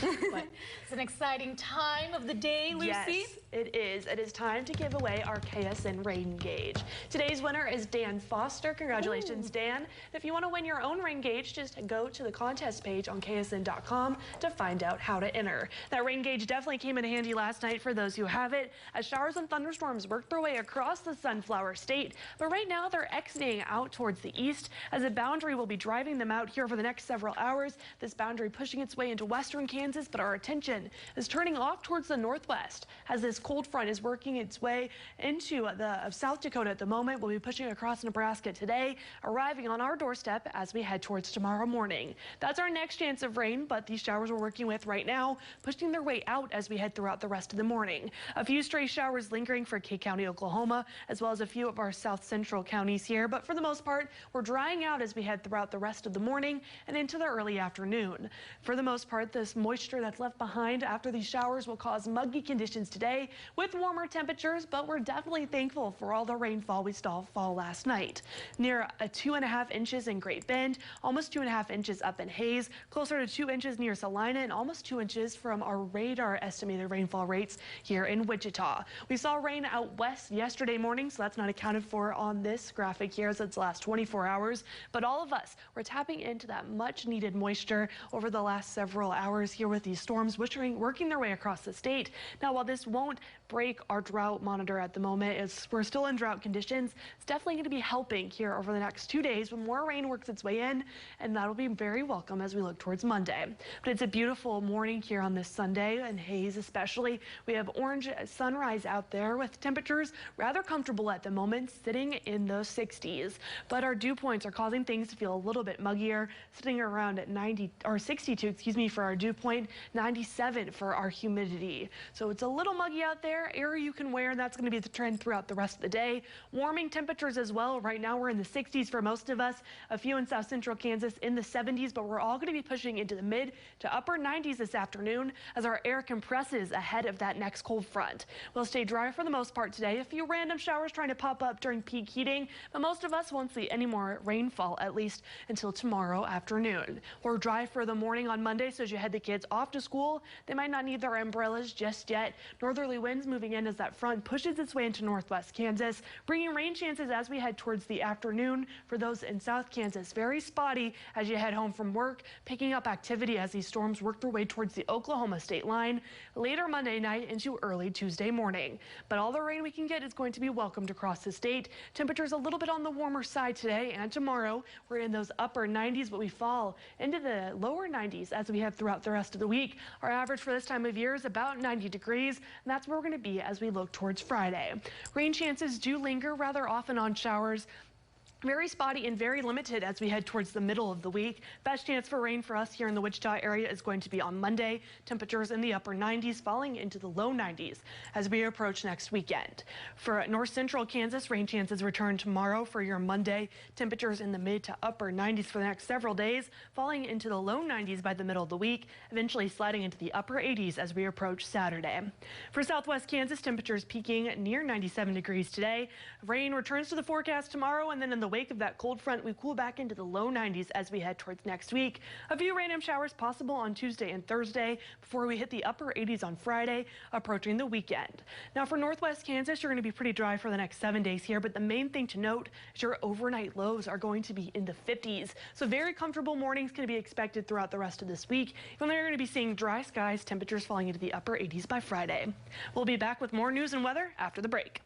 But it's an exciting time of the day, Lucy. Yes, it is. It is time to give away our KSN rain gauge. Today's winner is Dan Foster. Congratulations, Dan. And if you want to win your own rain gauge, just go to the contest page on KSN.com to find out how to enter. That rain gauge definitely came in handy last night for those who have it, as showers and thunderstorms worked their way across the Sunflower State. But right now they're exiting out towards the east, as a boundary will be driving them out here for the next several hours. This boundary pushing its way into western Kansas, but our attention is turning off towards the northwest as this cold front is working its way into South Dakota at the moment. We'll be pushing across Nebraska today, arriving on our doorstep as we head towards tomorrow morning. That's our next chance of rain, but these showers we're working with right now pushing their way out as we head throughout the rest of the morning. A few stray showers lingering for Kay County, Oklahoma, as well as a few of our south central counties here, but for the most part we're drying out as we head throughout the rest of the morning and into the early afternoon. For the most part, this moisture that's left behind after these showers will cause muggy conditions today with warmer temperatures, but we're definitely thankful for all the rainfall we saw fall last night. Near 2.5 inches in Great Bend, almost 2.5 inches up in Hayes, closer to 2 inches near Salina, and almost 2 inches from our radar estimated rainfall rates here in Wichita. We saw rain out west yesterday morning, so that's not accounted for on this graphic here as it's the last 24 hours, but all of us, we're tapping into that much needed moisture over the last several hours here with these storms working their way across the state. Now, while this won't break our drought monitor at the moment, as we're still in drought conditions, it's definitely going to be helping here over the next 2 days when more rain works its way in, and that'll be very welcome as we look towards Monday. But it's a beautiful morning here on this Sunday, and Hayes especially. We have orange sunrise out there with temperatures rather comfortable at the moment, sitting in those 60s. But our dew points are causing things to feel a little bit muggier, sitting around at 62, excuse me, for our dew point, 97 for our humidity. So it's a little muggy out there. Air you can wear, and that's going to be the trend throughout the rest of the day. Warming temperatures as well. Right now we're in the 60s for most of us, a few in south central Kansas in the 70s, but we're all going to be pushing into the mid to upper 90s this afternoon as our air compresses ahead of that next cold front. We'll stay dry for the most part today. A few random showers trying to pop up during peak heating, but most of us won't see any more rainfall, at least until tomorrow afternoon. We're dry for the morning on Monday, so as you head the kids off to school, they might not need their umbrellas just yet. Northerly winds moving in as that front pushes its way into northwest Kansas, bringing rain chances as we head towards the afternoon for those in South Kansas. Very spotty as you head home from work, picking up activity as these storms work their way towards the Oklahoma state line later Monday night into early Tuesday morning. But all the rain we can get is going to be welcomed across the state. Temperatures a little bit on the warmer side today and tomorrow. We're in those upper 90s, but we fall into the lower 90s as we head throughout the rest of the week. Our average for this time of year is about 90 degrees, and that's where we're going to be as we look towards Friday. Rain chances do linger rather often on showers. Very spotty and very limited as we head towards the middle of the week. Best chance for rain for us here in the Wichita area is going to be on Monday. Temperatures in the upper 90s falling into the low 90s as we approach next weekend. For north central Kansas, rain chances return tomorrow for your Monday. Temperatures in the mid to upper 90s for the next several days, falling into the low 90s by the middle of the week, eventually sliding into the upper 80s as we approach Saturday. For southwest Kansas, temperatures peaking near 97 degrees today. Rain returns to the forecast tomorrow, and then in the wake of that cold front, we cool back into the low 90s as we head towards next week. A few random showers possible on Tuesday and Thursday before we hit the upper 80s on Friday, approaching the weekend. Now for northwest Kansas, you're going to be pretty dry for the next 7 days here, but the main thing to note is your overnight lows are going to be in the 50s. So very comfortable mornings can be expected throughout the rest of this week. Even though you're going to be seeing dry skies, temperatures falling into the upper 80s by Friday. We'll be back with more news and weather after the break.